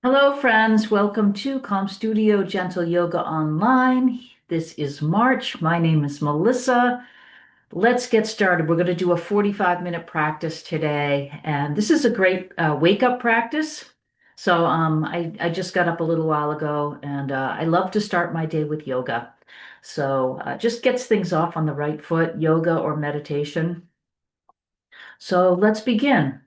Hello, friends. Welcome to Calm Studio Gentle Yoga Online. This is March. My name is Melissa. Let's get started. We're going to do a 45-minute practice today, and this is a great wake-up practice. I just got up a little while ago, and I love to start my day with yoga. Just gets things off on the right foot, yoga or meditation. So let's begin.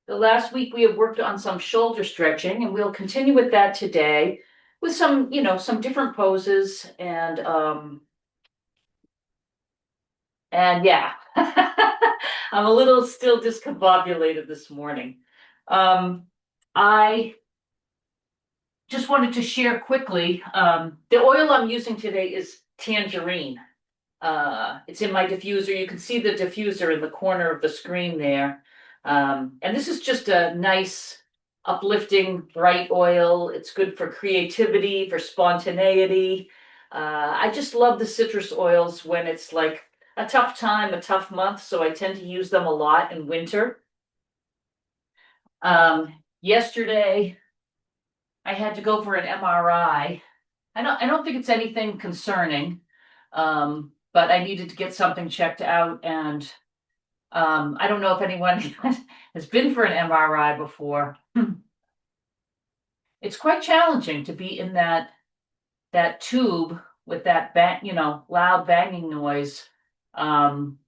The last week we have worked on some shoulder stretching, and we'll continue with that today with some different poses and yeah. I'm a little still discombobulated this morning. Um, I just wanted to share quickly, the oil I'm using today is tangerine. It's in my diffuser. You can see the diffuser in the corner of the screen there. And this is just a nice, uplifting, bright oil. It's good for creativity, for spontaneity. I just love the citrus oils when it's like a tough time, a tough month, so I tend to use them a lot in winter. Yesterday, I had to go for an MRI. I don't think it's anything concerning, but I needed to get something checked out, and I don't know if anyone has been for an MRI before. It's quite challenging to be in that tube with that loud banging noise um,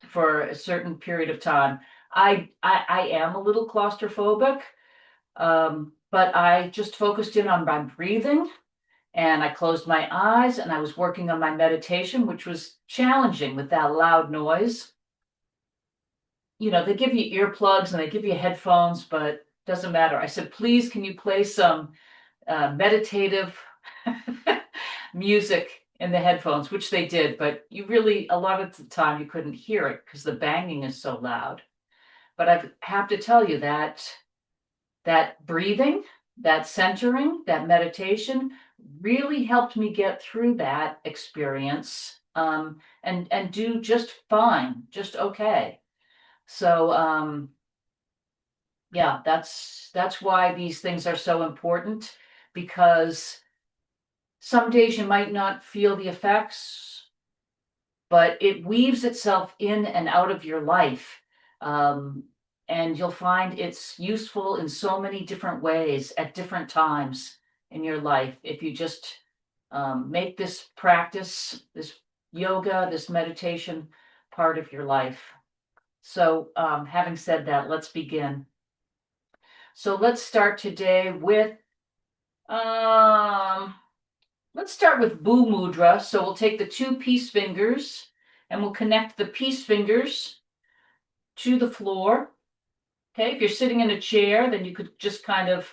for a certain period of time. I am a little claustrophobic, but I just focused in on my breathing and I closed my eyes and I was working on my meditation, which was challenging with that loud noise. They give you earplugs and they give you headphones, but doesn't matter. I said, please, can you play some meditative music in the headphones, which they did, but a lot of the time, you couldn't hear it because the banging is so loud. But I have to tell you that breathing, that centering, that meditation really helped me get through that experience and do just fine, just okay. So yeah, that's why these things are so important because some days you might not feel the effects, but it weaves itself in and out of your life. Um, and you'll find it's useful in so many different ways at different times in your life if you just make this practice, this yoga, this meditation part of your life. So, having said that, let's begin. So let's start today with um, let's start with Bu Mudra. So we'll take the two peace fingers and we'll connect the peace fingers to the floor. Okay, if you're sitting in a chair, then you could just kind of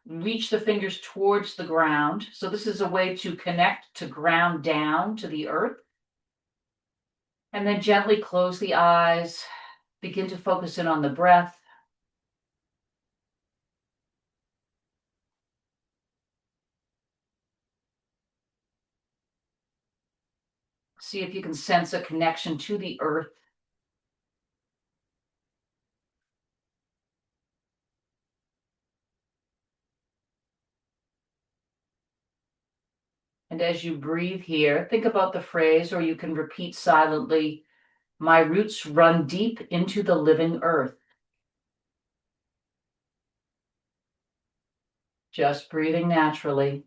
reach the fingers towards the ground. So this is a way to connect to ground down to the earth. And then gently close the eyes, begin to focus in on the breath. See if you can sense a connection to the earth. And as you breathe here, think about the phrase, or you can repeat silently, my roots run deep into the living earth. Just breathing naturally.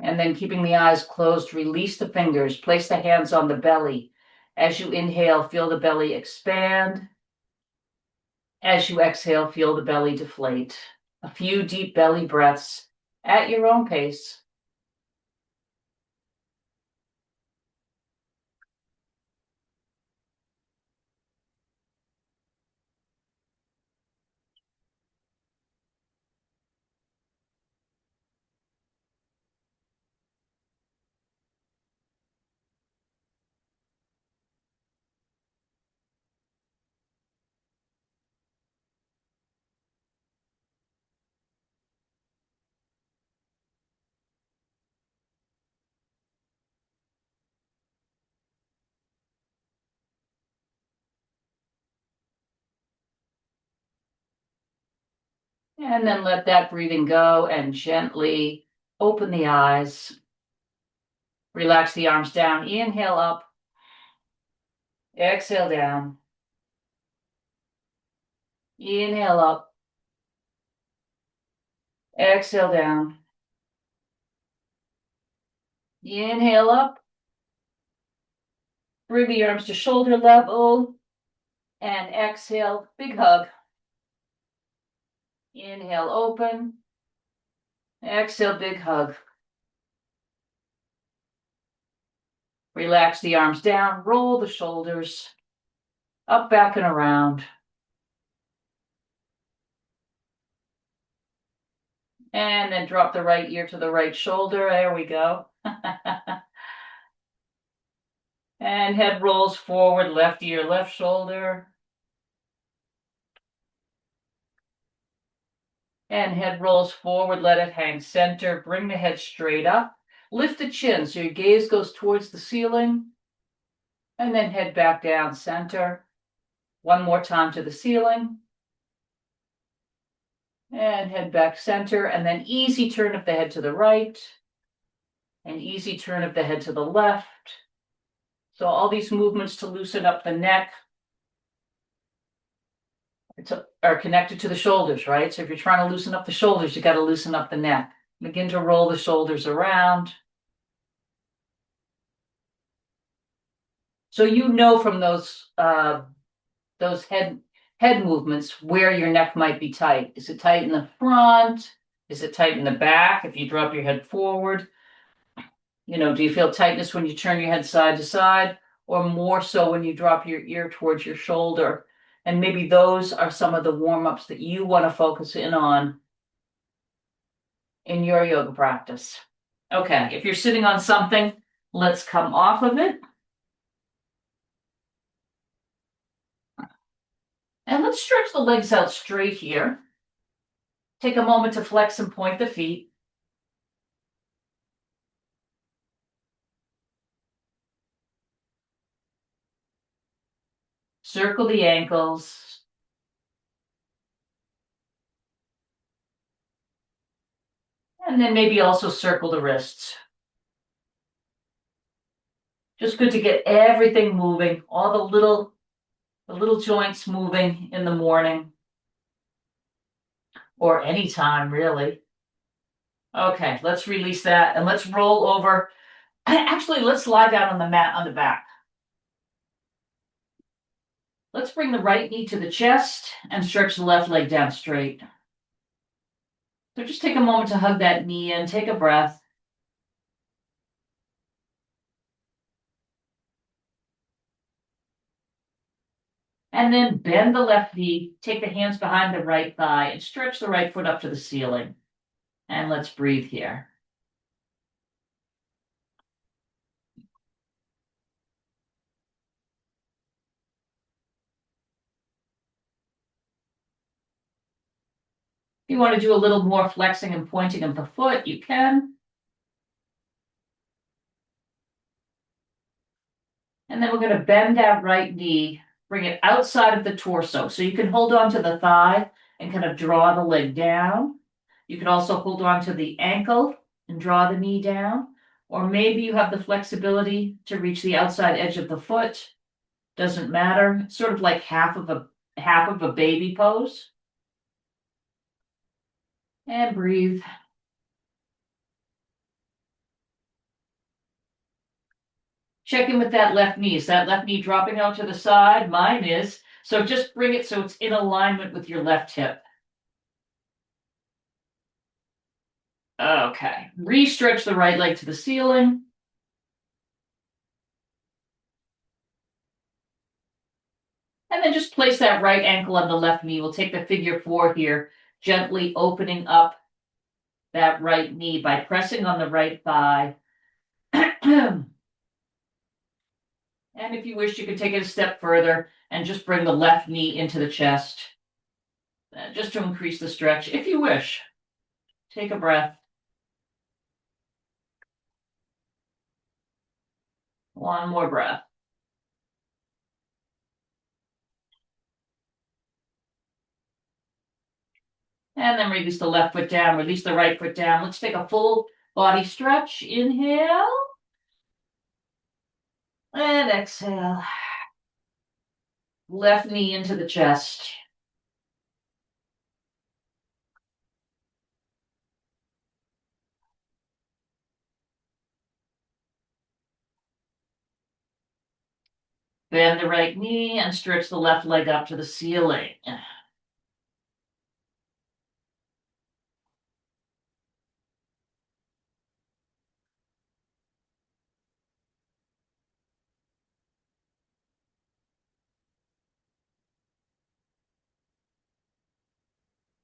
And then keeping the eyes closed, release the fingers, place the hands on the belly. As you inhale, feel the belly expand. As you exhale, feel the belly deflate. A few deep belly breaths at your own pace. And then let that breathing go and gently open the eyes. Relax the arms down. Inhale up. Exhale down. Inhale up. Exhale down. Inhale up. Bring the arms to shoulder level. And exhale, big hug. Inhale, open. Exhale, big hug. Relax the arms down. Roll the shoulders. Up, back, and around. And then drop the right ear to the right shoulder. There we go. And head rolls forward, left ear, left shoulder. And head rolls forward, let it hang center. Bring the head straight up. Lift the chin so your gaze goes towards the ceiling. And then head back down center. One more time to the ceiling. And head back center. And then easy turn of the head to the right. And easy turn of the head to the left. So all these movements to loosen up the neck are connected to the shoulders, right? So if you're trying to loosen up the shoulders, you got to loosen up the neck. Begin to roll the shoulders around. So you know from those head movements where your neck might be tight. Is it tight in the front? Is it tight in the back if you drop your head forward? Do you feel tightness when you turn your head side to side, or more so when you drop your ear towards your shoulder? And maybe those are some of the warm-ups that you want to focus in on in your yoga practice. Okay, if you're sitting on something, let's come off of it. And let's stretch the legs out straight here. Take a moment to flex and point the feet. Circle the ankles. And then maybe also circle the wrists. Just good to get everything moving, all the little joints moving in the morning. Or anytime, really. Okay, let's release that and let's roll over. Actually, let's lie down on the mat on the back. Let's bring the right knee to the chest and stretch the left leg down straight. So just take a moment to hug that knee in, take a breath. And then bend the left knee, take the hands behind the right thigh and stretch the right foot up to the ceiling. And let's breathe here. If you want to do a little more flexing and pointing of the foot, you can. And then we're going to bend that right knee, bring it outside of the torso. So you can hold on to the thigh and kind of draw the leg down. You can also hold on to the ankle and draw the knee down. Or maybe you have the flexibility to reach the outside edge of the foot. Doesn't matter. It's sort of like half of a baby pose. And breathe. Check in with that left knee. Is that left knee dropping out to the side? Mine is. So just bring it so it's in alignment with your left hip. Okay. Re-stretch the right leg to the ceiling. And then just place that right ankle on the left knee. We'll take the figure 4 here, gently opening up that right knee by pressing on the right thigh. And if you wish, you can take it a step further and just bring the left knee into the chest, just to increase the stretch, if you wish. Take a breath. One more breath. And then release the left foot down, release the right foot down. Let's take a full body stretch. Inhale. And exhale. Left knee into the chest. Bend the right knee and stretch the left leg up to the ceiling.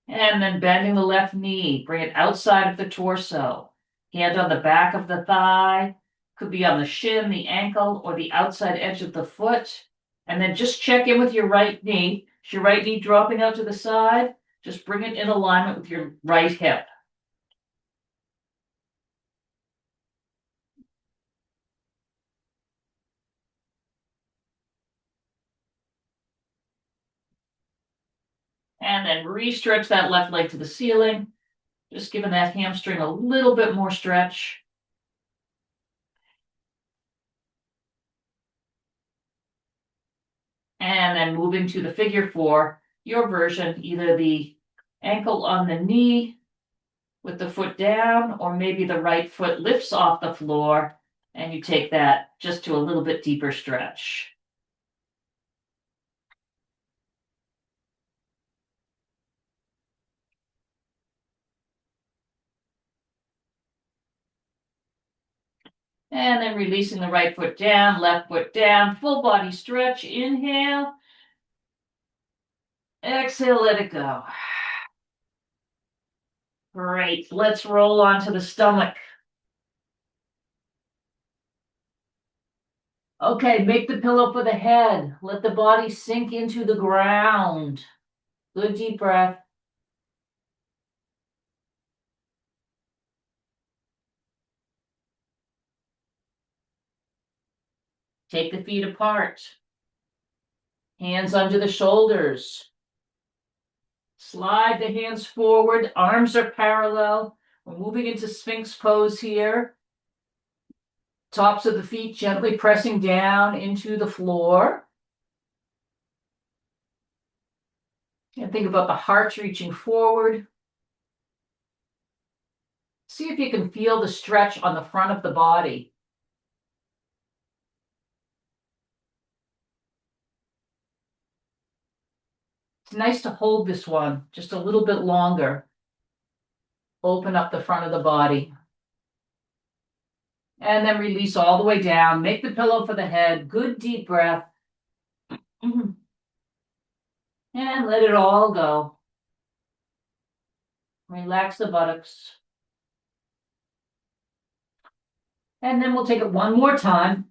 And then bending the left knee, bring it outside of the torso. Hand on the back of the thigh, could be on the shin, the ankle, or the outside edge of the foot. And then just check in with your right knee. Is your right knee dropping out to the side? Just bring it in alignment with your right hip. And then re-stretch that left leg to the ceiling. Just giving that hamstring a little bit more stretch. And then moving to the figure four, your version, either the ankle on the knee with the foot down, or maybe the right foot lifts off the floor and you take that just to a little bit deeper stretch. And then releasing the right foot down, left foot down, full body stretch. Inhale. Exhale, let it go. Great. Let's roll onto the stomach. Okay, make the pillow for the head. Let the body sink into the ground. Good deep breath. Take the feet apart. Hands under the shoulders. Slide the hands forward. Arms are parallel. We're moving into Sphinx pose here. Tops of the feet gently pressing down into the floor. And think about the heart reaching forward. See if you can feel the stretch on the front of the body. It's nice to hold this one just a little bit longer. Open up the front of the body. And then release all the way down. Make the pillow for the head. Good deep breath. And let it all go. Relax the buttocks. And then we'll take it one more time.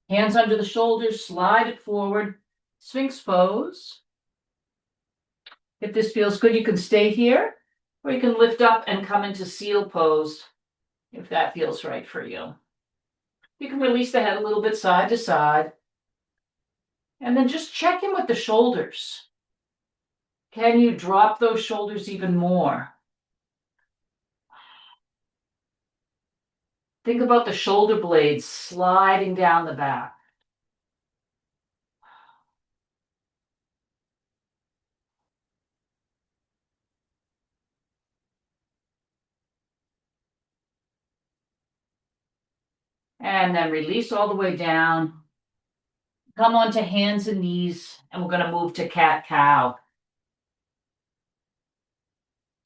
Hands under the shoulders, slide it forward. Sphinx pose. If this feels good, you can stay here, or you can lift up and come into seal pose, if that feels right for you. You can release the head a little bit side to side. And then just check in with the shoulders. Can you drop those shoulders even more? Think about the shoulder blades sliding down the back. And then release all the way down. Come onto hands and knees, and we're going to move to cat-cow.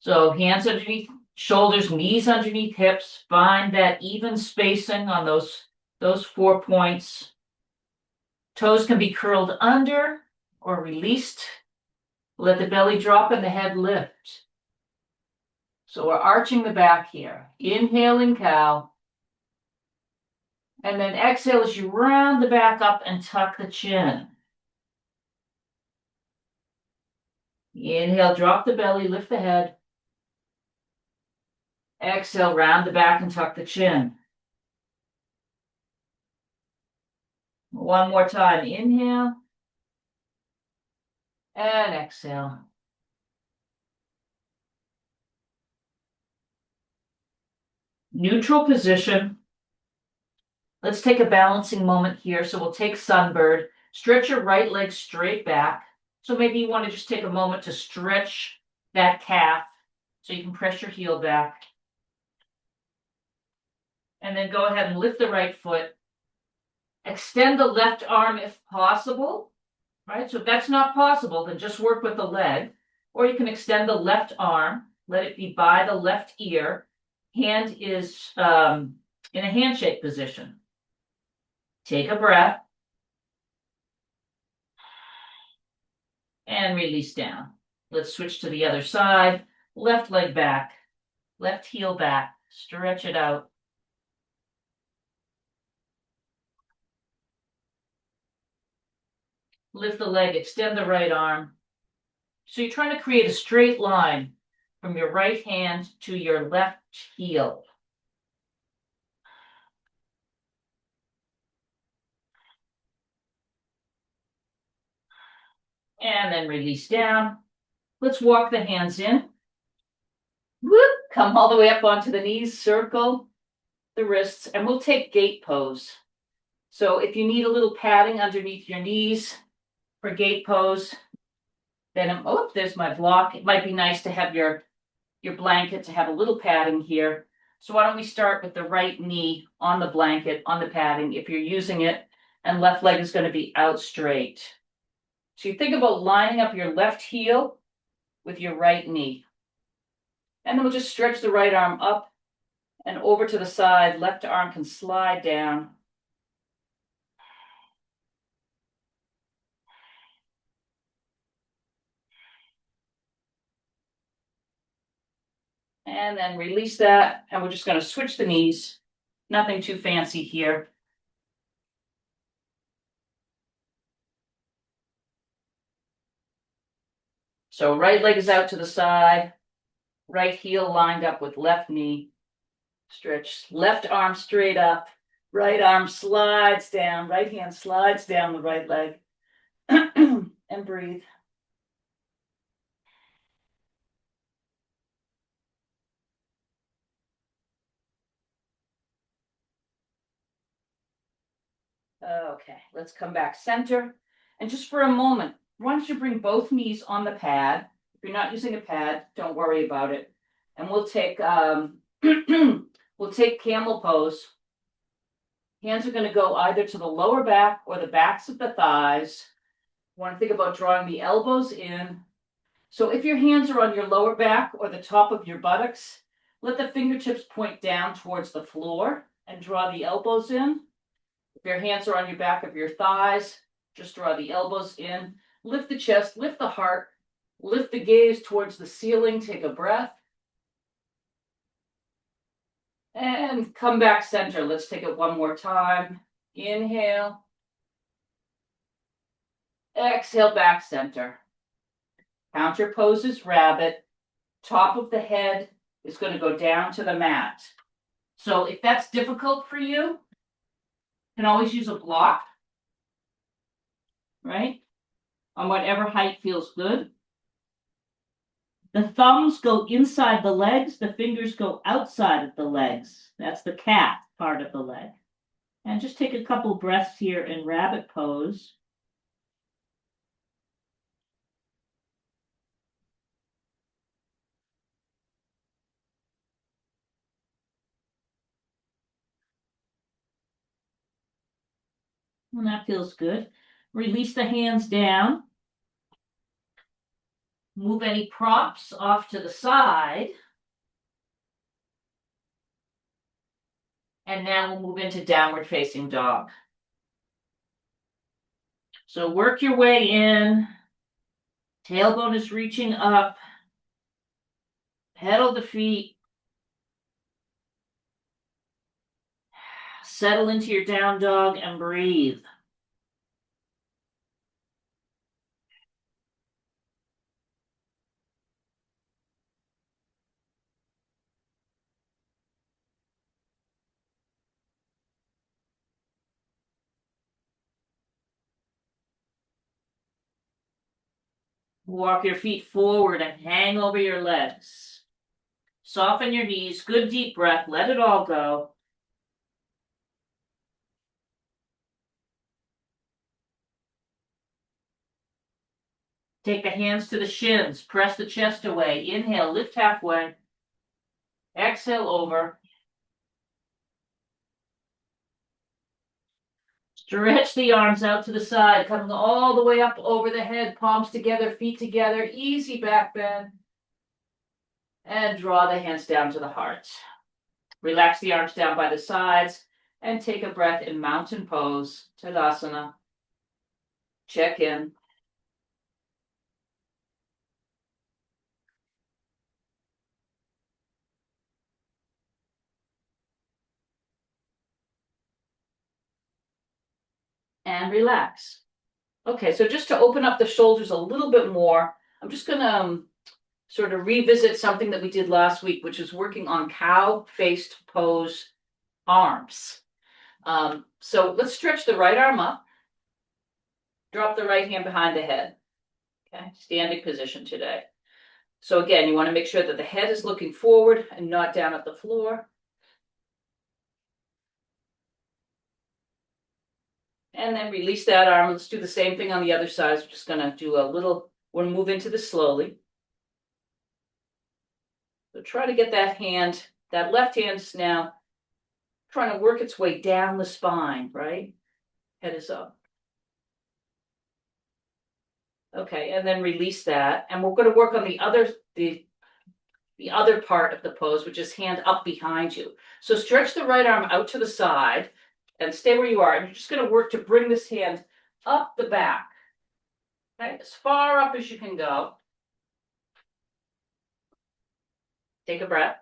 So hands underneath shoulders, knees underneath hips. Find that even spacing on those 4 points. Toes can be curled under or released. Let the belly drop and the head lift. So we're arching the back here. Inhaling cow. And then exhale as you round the back up and tuck the chin. Inhale, drop the belly, lift the head. Exhale, round the back and tuck the chin. One more time. Inhale. And exhale. Neutral position. Let's take a balancing moment here. So we'll take Sunbird, stretch your right leg straight back. So maybe you want to just take a moment to stretch that calf so you can press your heel back. And then go ahead and lift the right foot. Extend the left arm if possible, right? So if that's not possible, then just work with the leg. Or you can extend the left arm, let it be by the left ear. Hand is in a handshake position. Take a breath. And release down. Let's switch to the other side. Left leg back, left heel back, stretch it out. Lift the leg, extend the right arm. So you're trying to create a straight line from your right hand to your left heel. And then release down. Let's walk the hands in. Whoop, come all the way up onto the knees, circle the wrists, and we'll take gate pose. So if you need a little padding underneath your knees for gate pose, then, oh, there's my block. It might be nice to have your blanket to have a little padding here. So why don't we start with the right knee on the blanket, on the padding, if you're using it, and left leg is going to be out straight. So you think about lining up your left heel with your right knee. And then we'll just stretch the right arm up and over to the side. Left arm can slide down. And then release that. And we're just going to switch the knees. Nothing too fancy here. So right leg is out to the side. Right heel lined up with left knee. Stretch left arm straight up. Right arm slides down. Right hand slides down the right leg. And breathe. Okay, let's come back center. And just for a moment, why don't you bring both knees on the pad? If you're not using a pad, don't worry about it. And we'll take we'll take camel pose. Hands are going to go either to the lower back or the backs of the thighs. Want to think about drawing the elbows in. So if your hands are on your lower back or the top of your buttocks, let the fingertips point down towards the floor and draw the elbows in. If your hands are on your back of your thighs, just draw the elbows in. Lift the chest, lift the heart, lift the gaze towards the ceiling, take a breath. And come back center. Let's take it one more time. Inhale. Exhale, back center. Counter pose is rabbit. Top of the head is going to go down to the mat. So if that's difficult for you, you can always use a block, right? On whatever height feels good. The thumbs go inside the legs, the fingers go outside of the legs. That's the calf part of the leg. And just take a couple breaths here in rabbit pose. And that feels good. Release the hands down. Move any props off to the side. And now we'll move into downward facing dog. So work your way in. Tailbone is reaching up. Pedal the feet. Settle into your down dog and breathe. Walk your feet forward and hang over your legs. Soften your knees, good deep breath, let it all go. Take the hands to the shins, press the chest away. Inhale, lift halfway. Exhale over. Stretch the arms out to the side, coming all the way up over the head, palms together, feet together, easy back bend. And draw the hands down to the heart. Relax the arms down by the sides and take a breath in mountain pose, Tadasana. Check in. And relax. Okay, so just to open up the shoulders a little bit more, I'm just going to sort of revisit something that we did last week, which is working on cow-faced pose arms. So let's stretch the right arm up. Drop the right hand behind the head. Okay, standing position today. So again, you want to make sure that the head is looking forward and not down at the floor. And then release that arm. Let's do the same thing on the other side. So we're just going to do a little, we'll move into this slowly. So try to get that hand, that left hand's now trying to work its way down the spine, right? Head is up. Okay, and then release that. And we're going to work on the other part of the pose, which is hand up behind you. So stretch the right arm out to the side and stay where you are. And you're just going to work to bring this hand up the back. Okay, as far up as you can go. Take a breath.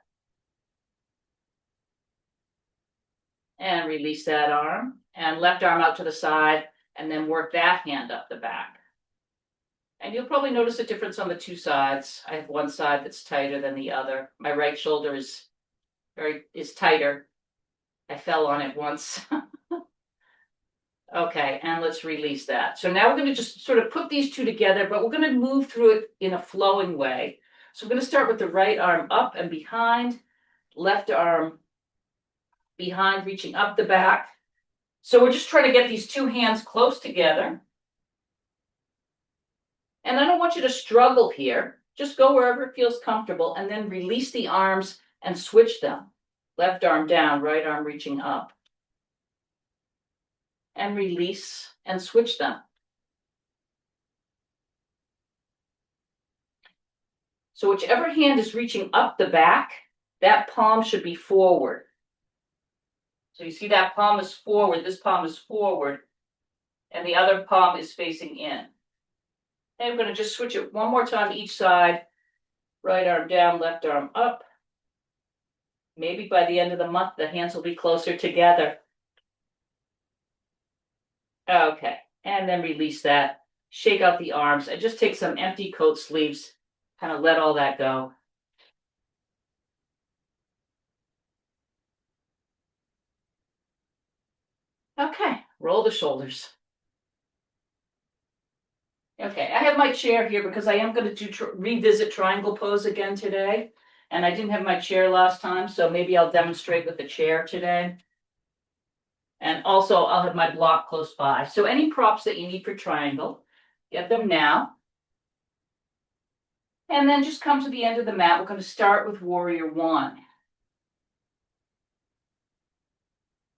And release that arm. And left arm out to the side. And then work that hand up the back. And you'll probably notice a difference on the two sides. I have one side that's tighter than the other. My right shoulder is tighter. I fell on it once. Okay, and let's release that. So now we're going to just sort of put these two together, but we're going to move through it in a flowing way. So I'm going to start with the right arm up and behind, left arm behind, reaching up the back. So we're just trying to get these two hands close together. And I don't want you to struggle here. Just go wherever it feels comfortable and then release the arms and switch them. Left arm down, right arm reaching up. And release and switch them. So whichever hand is reaching up the back, that palm should be forward. So you see that palm is forward, this palm is forward, and the other palm is facing in. And I'm going to just switch it one more time each side. Right arm down, left arm up. Maybe by the end of the month, the hands will be closer together. Okay, and then release that. Shake out the arms and just take some empty coat sleeves. Kind of let all that go. Okay, roll the shoulders. Okay, I have my chair here because I am going to revisit triangle pose again today. And I didn't have my chair last time, so maybe I'll demonstrate with the chair today. And also I'll have my block close by. So any props that you need for triangle, get them now. And then just come to the end of the mat. We're going to start with warrior one.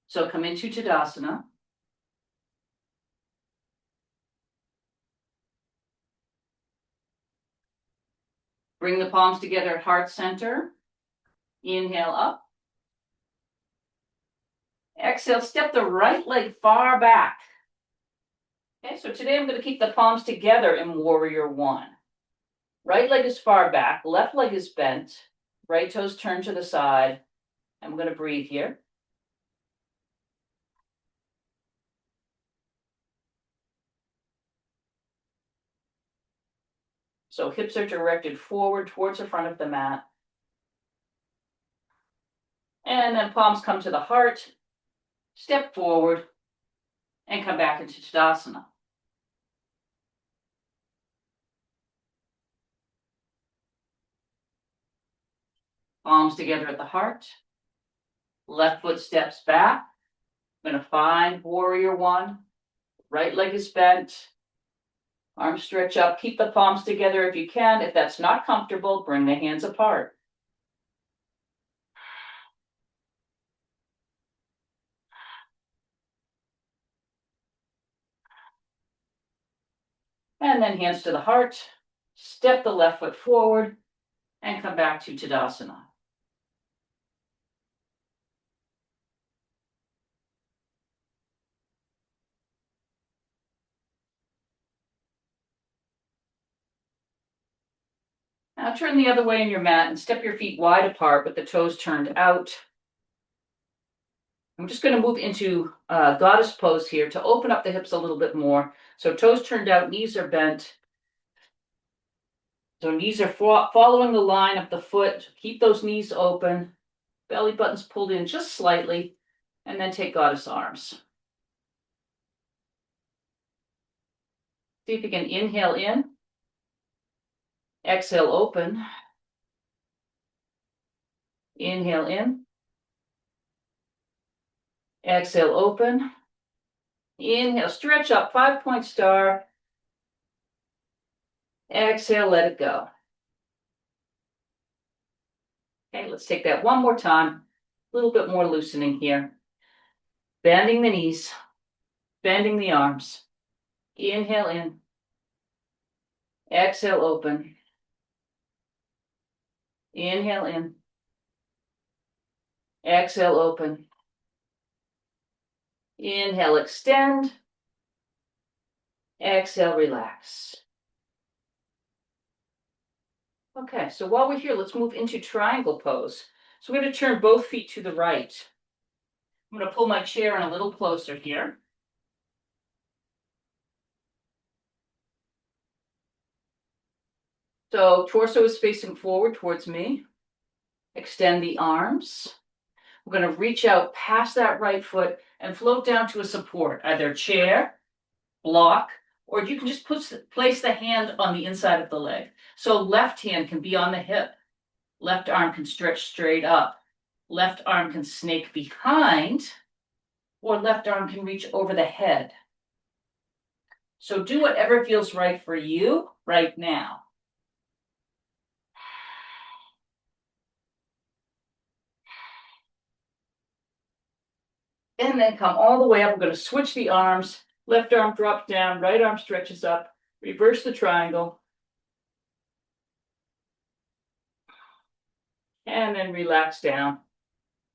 So come into Tadasana. Bring the palms together at heart center. Inhale up. Exhale, step the right leg far back. Okay, so today I'm going to keep the palms together in warrior one. Right leg is far back, left leg is bent, right toes turned to the side. I'm going to breathe here. So hips are directed forward towards the front of the mat. And then palms come to the heart, step forward, and come back into Tadasana. Palms together at the heart. Left foot steps back. I'm going to find warrior one. Right leg is bent. Arms stretch up. Keep the palms together if you can. If that's not comfortable, bring the hands apart. And then hands to the heart. Step the left foot forward and come back to Tadasana. Now turn the other way in your mat and step your feet wide apart with the toes turned out. I'm just going to move into goddess pose here to open up the hips a little bit more. So toes turned out, knees are bent. So knees are following the line of the foot. Keep those knees open. Belly button's pulled in just slightly. And then take goddess arms. See if you can inhale in. Exhale, open. Inhale in. Exhale, open. Inhale, stretch up, 5-point star. Exhale, let it go. Okay, let's take that one more time. A little bit more loosening here. Bending the knees, bending the arms. Inhale in. Exhale, open. Inhale in. Exhale, open. Inhale, extend. Exhale, relax. Okay, so while we're here, let's move into triangle pose. So we're going to turn both feet to the right. I'm going to pull my chair in a little closer here. So torso is facing forward towards me. Extend the arms. We're going to reach out past that right foot and float down to a support, either chair, block, or you can just place the hand on the inside of the leg. So left hand can be on the hip. Left arm can stretch straight up. Left arm can snake behind, or left arm can reach over the head. So do whatever feels right for you right now. And then come all the way up. I'm going to switch the arms. Left arm drops down, right arm stretches up. Reverse the triangle. And then relax down.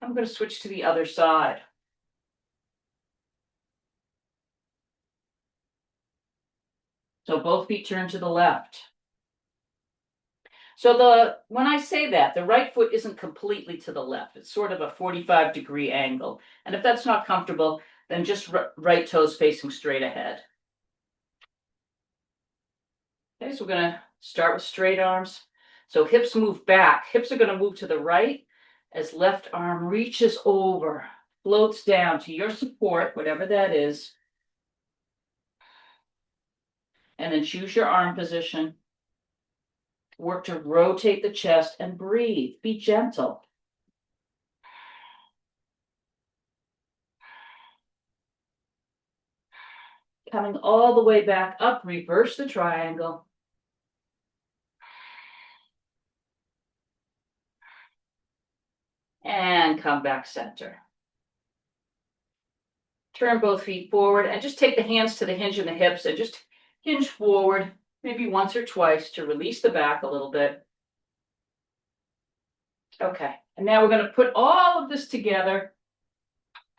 I'm going to switch to the other side. So both feet turn to the left. So when I say that, the right foot isn't completely to the left. It's sort of a 45-degree angle. And if that's not comfortable, then just right toes facing straight ahead. Okay, so we're going to start with straight arms. So hips move back. Hips are going to move to the right as left arm reaches over, floats down to your support, whatever that is. And then choose your arm position. Work to rotate the chest and breathe. Be gentle. Coming all the way back up, reverse the triangle. And come back center. Turn both feet forward and just take the hands to the hinge in the hips and just hinge forward, maybe once or twice to release the back a little bit. Okay, and now we're going to put all of this together.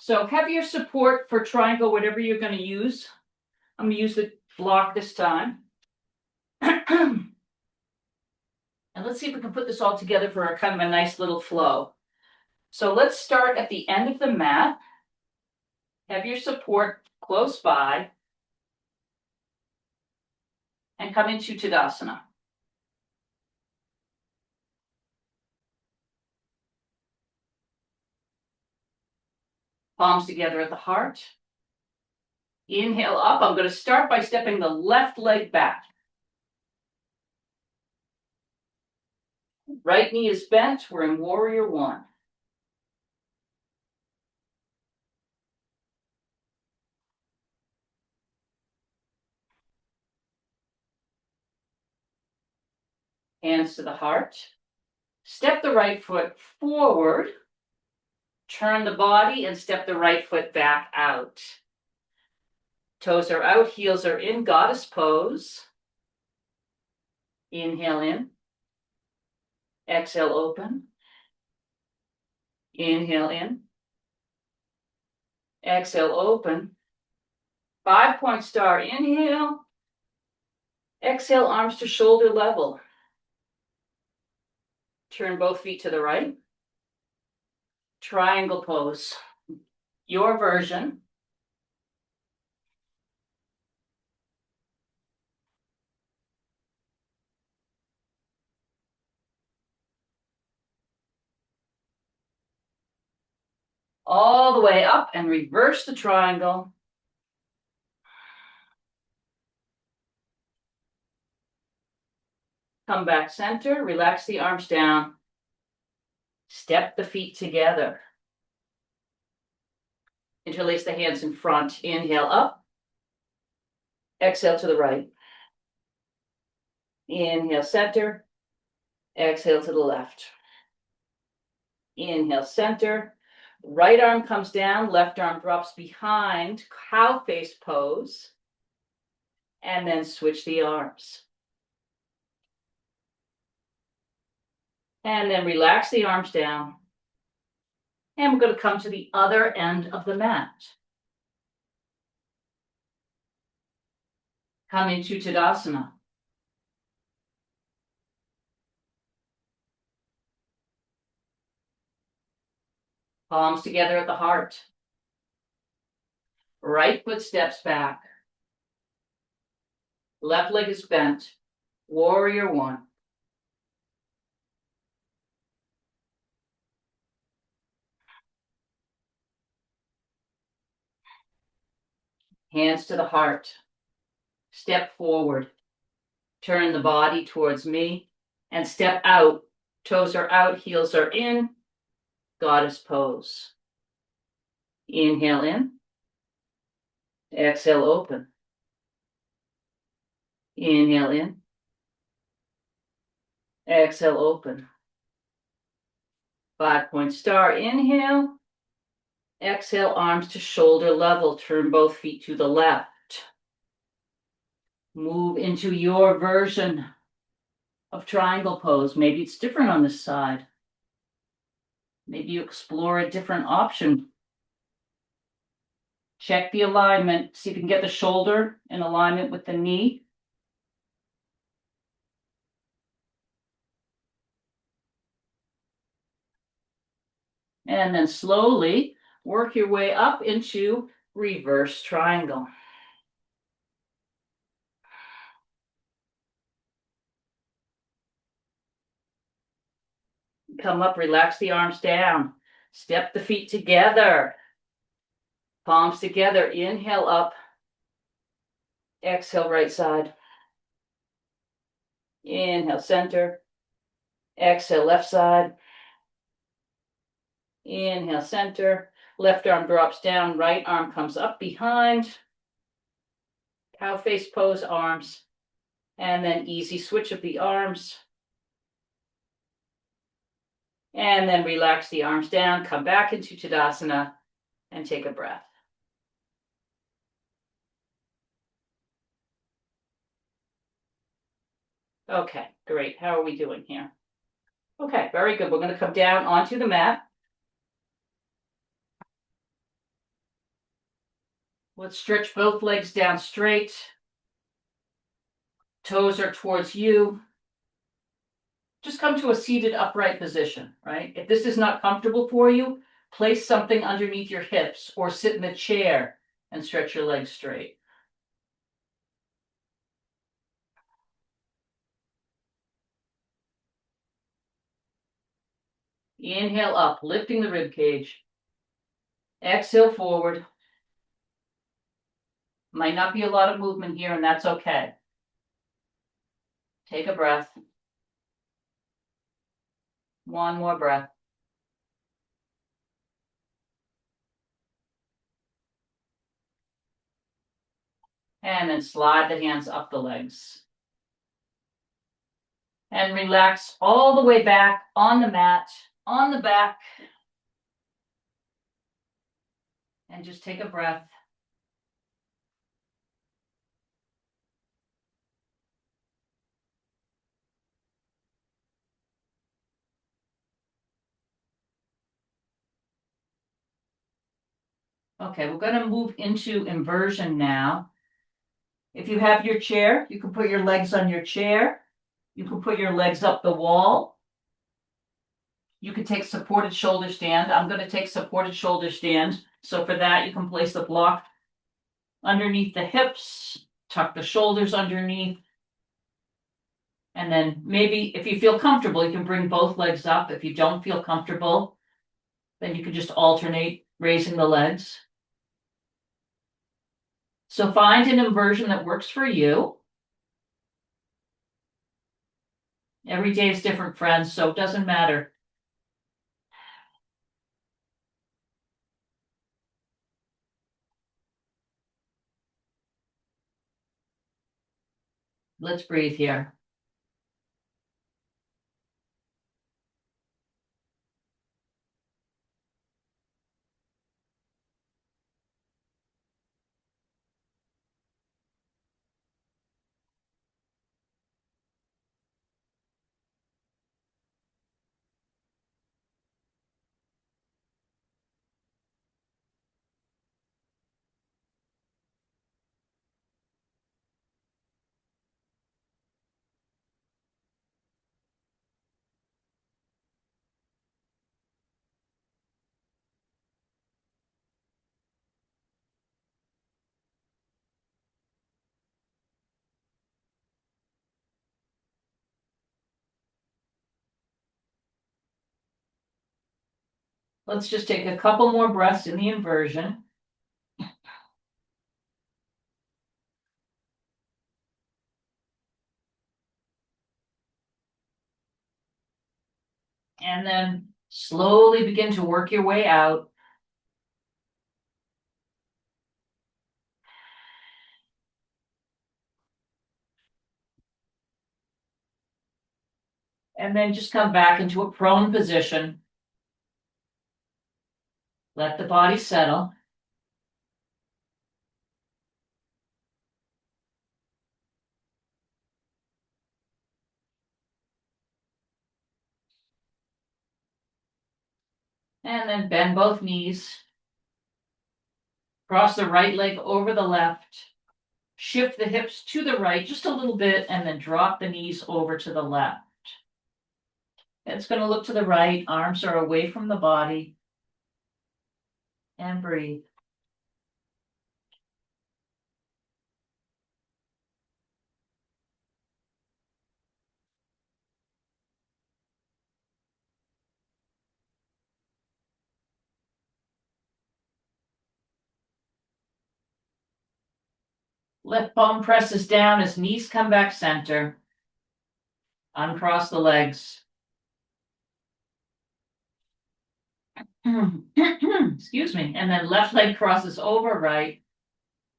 So have your support for triangle, whatever you're going to use. I'm going to use the block this time. And let's see if we can put this all together for a kind of a nice little flow. So let's start at the end of the mat. Have your support close by. And come into Tadasana. Palms together at the heart. Inhale up. I'm going to start by stepping the left leg back. Right knee is bent. We're in warrior one. Hands to the heart. Step the right foot forward. Turn the body and step the right foot back out. Toes are out, heels are in, goddess pose. Inhale in. Exhale, open. Inhale in. Exhale, open. 5-point star, inhale. Exhale, arms to shoulder level. Turn both feet to the right. Triangle pose. Your version. All the way up and reverse the triangle. Come back center, relax the arms down. Step the feet together. Interlace the hands in front. Inhale up. Exhale to the right. Inhale center. Exhale to the left. Inhale center. Right arm comes down, left arm drops behind, cow face pose. And then switch the arms. And then relax the arms down. And we're going to come to the other end of the mat. Come into Tadasana. Palms together at the heart. Right foot steps back. Left leg is bent. Warrior one. Hands to the heart. Step forward. Turn the body towards me and step out. Toes are out, heels are in. Goddess pose. Inhale in. Exhale, open. Inhale in. Exhale, open. 5-point star. Inhale. Exhale, arms to shoulder level. Turn both feet to the left. Move into your version of triangle pose. Maybe it's different on this side. Maybe you explore a different option. Check the alignment. See if you can get the shoulder in alignment with the knee. And then slowly work your way up into reverse triangle. Come up, relax the arms down. Step the feet together. Palms together. Inhale up. Exhale, right side. Inhale, center. Exhale, left side. Inhale, center. Left arm drops down. Right arm comes up behind. Cow face pose, arms. And then easy switch of the arms. And then relax the arms down. Come back into Tadasana and take a breath. Okay, great. How are we doing here? Okay, very good. We're going to come down onto the mat. Let's stretch both legs down straight. Toes are towards you. Just come to a seated upright position, right? If this is not comfortable for you, place something underneath your hips or sit in a chair and stretch your legs straight. Inhale up, lifting the rib cage. Exhale forward. Might not be a lot of movement here, and that's okay. Take a breath. One more breath. And then slide the hands up the legs. And relax all the way back on the mat, on the back. And just take a breath. Okay, we're going to move into inversion now. If you have your chair, you can put your legs on your chair. You can put your legs up the wall. You can take supported shoulder stand. I'm going to take supported shoulder stand. So for that, you can place the block underneath the hips, tuck the shoulders underneath. And then maybe if you feel comfortable, you can bring both legs up. If you don't feel comfortable, then you can just alternate raising the legs. So find an inversion that works for you. Every day is different, friends, so it doesn't matter. Let's breathe here. Let's just take a couple more breaths in the inversion. And then slowly begin to work your way out. And then just come back into a prone position. Let the body settle. And then bend both knees. Cross the right leg over the left. Shift the hips to the right just a little bit and then drop the knees over to the left. It's going to look to the right. Arms are away from the body. And breathe. Left palm presses down as knees come back center. Uncross the legs. Excuse me. And then left leg crosses over right.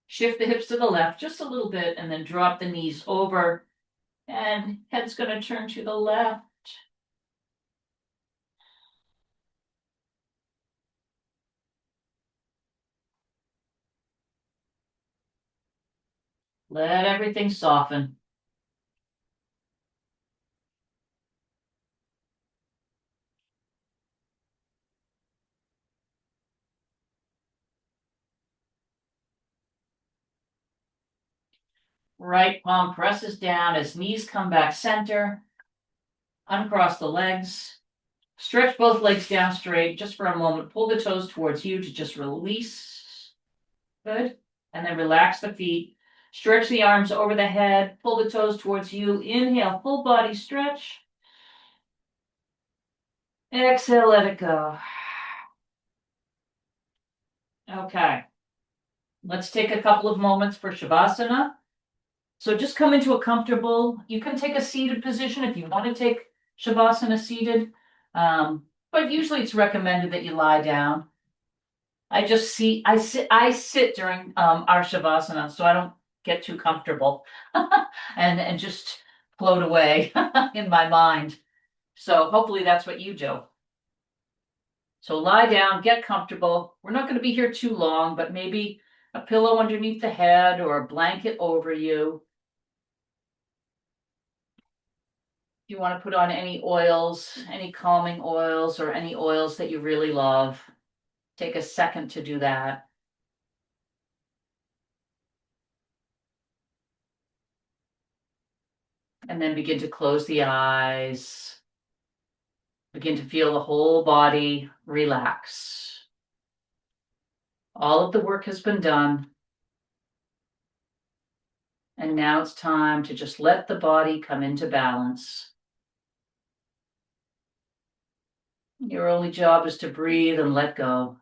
Shift the hips to the left just a little bit and then drop the knees over. And head's going to turn to the left. Let everything soften. Right palm presses down as knees come back center. Uncross the legs. Stretch both legs down straight just for a moment. Pull the toes towards you to just release. Good. And then relax the feet. Stretch the arms over the head. Pull the toes towards you. Inhale, full body stretch. Exhale, let it go. Okay. Let's take a couple of moments for Shavasana. So just come into a comfortable, you can take a seated position if you want to take Shavasana seated. But usually it's recommended that you lie down. I sit during our Shavasana, so I don't get too comfortable and just float away in my mind. So hopefully that's what you do. So lie down, get comfortable. We're not going to be here too long, but maybe a pillow underneath the head or a blanket over you. If you want to put on any oils, any calming oils, or any oils that you really love, take a second to do that. And then begin to close the eyes. Begin to feel the whole body relax. All of the work has been done. And now it's time to just let the body come into balance. Your only job is to breathe and let go.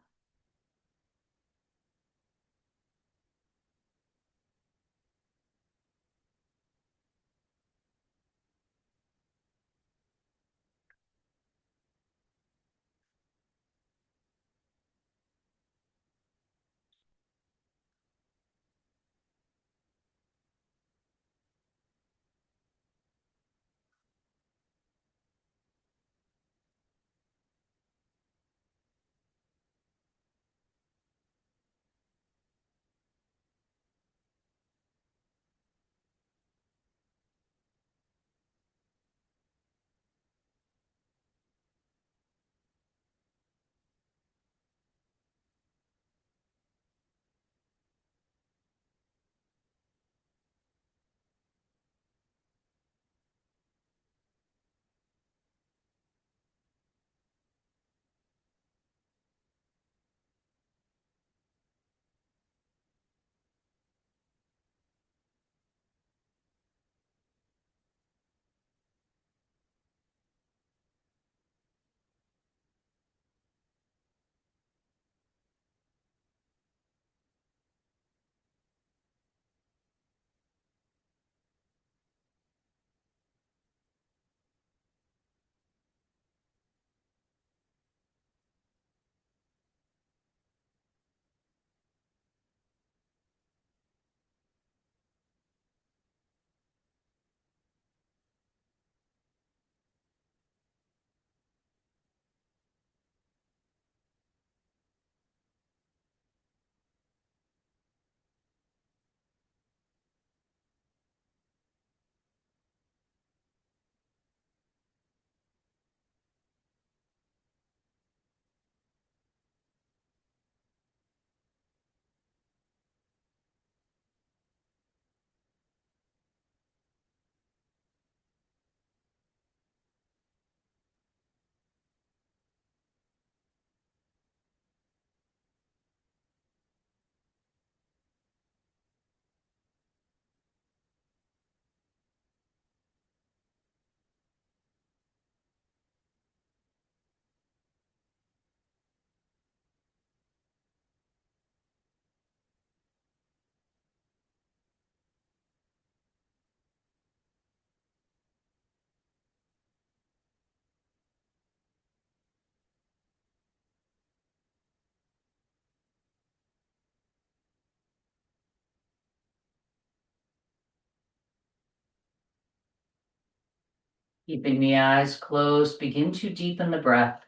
Keeping the eyes closed, begin to deepen the breath.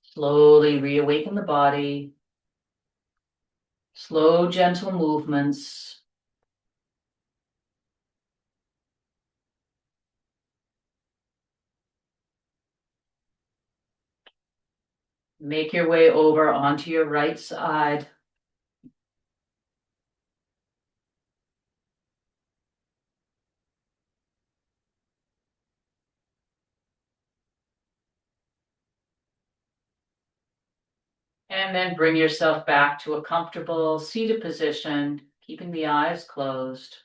Slowly reawaken the body. Slow, gentle movements. Make your way over onto your right side. And then bring yourself back to a comfortable seated position, keeping the eyes closed.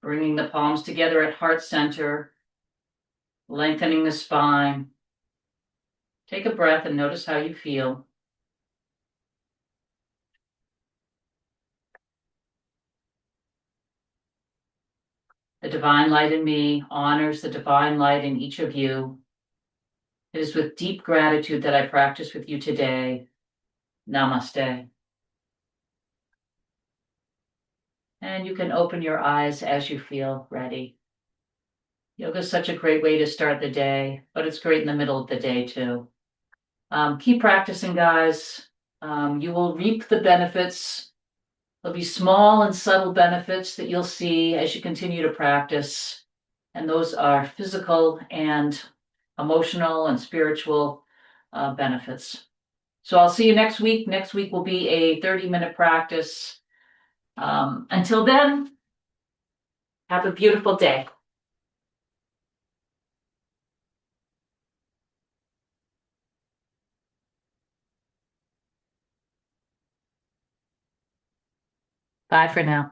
Bringing the palms together at heart center, lengthening the spine. Take a breath and notice how you feel. The divine light in me honors the divine light in each of you. It is with deep gratitude that I practice with you today. Namaste. And you can open your eyes as you feel ready. Yoga is such a great way to start the day, but it's great in the middle of the day too. Keep practicing, guys. You will reap the benefits. There'll be small and subtle benefits that you'll see as you continue to practice. And those are physical and emotional and spiritual benefits. So I'll see you next week. Next week will be a 30-minute practice. Until then, have a beautiful day. Bye for now.